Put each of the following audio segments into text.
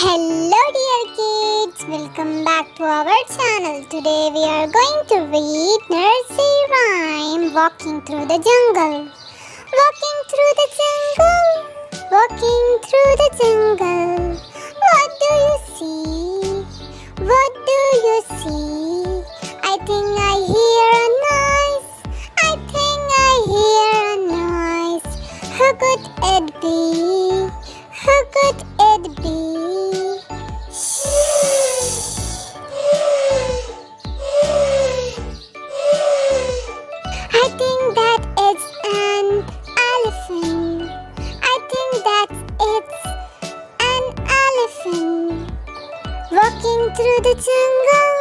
Hello dear kids, welcome back to our channel. Today we are going to read nursery rhyme Walking Through the Jungle. Walking through the jungle, walking through the jungle. What do you see? What do you see? I think I hear a noise. I think I hear a noise. Who could it be? Who could it be? I think that it's an elephant. I think that it's an elephant. Walking through the jungle,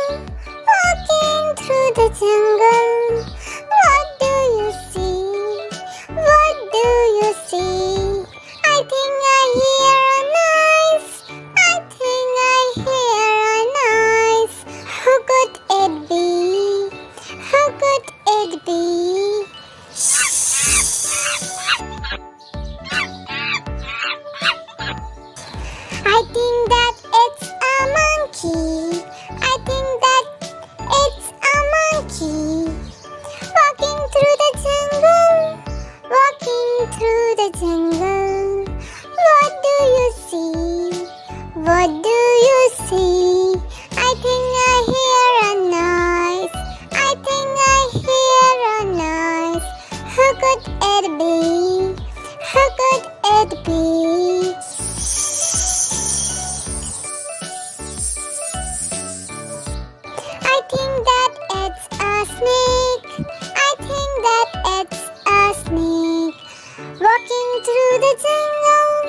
walking through the jungle. What do you see? What do you see? I think I hear a noise. I think I hear a noise. Who could it be? Who could it be? I think that it's a monkey. I think that it's a monkey. Walking through the jungle, walking through the jungle. What do you see? What do you see? I think I hear a noise. I think I hear a noise. Who could it be? Who could it be? I think that it's a snake. I think that it's a snake. Walking through the jungle,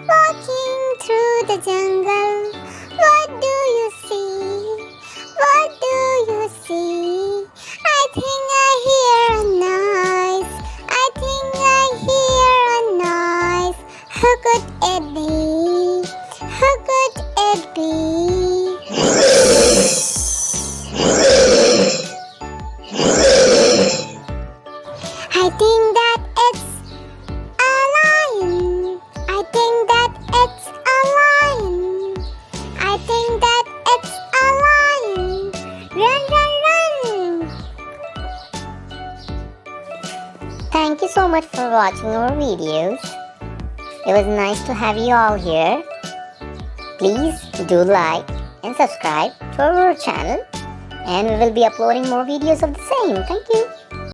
walking through the jungle. What do you see? What do you see? I think I hear a noise. I think I hear a noise. Who could it be? Who could it be? I think that it's a lion. I think that it's a lion. I think that it's a lion. Run, run, run. Thank you so much for watching our videos. It was nice to have you all here. Please do like and subscribe to our channel, and we will be uploading more videos of the same. Thank you.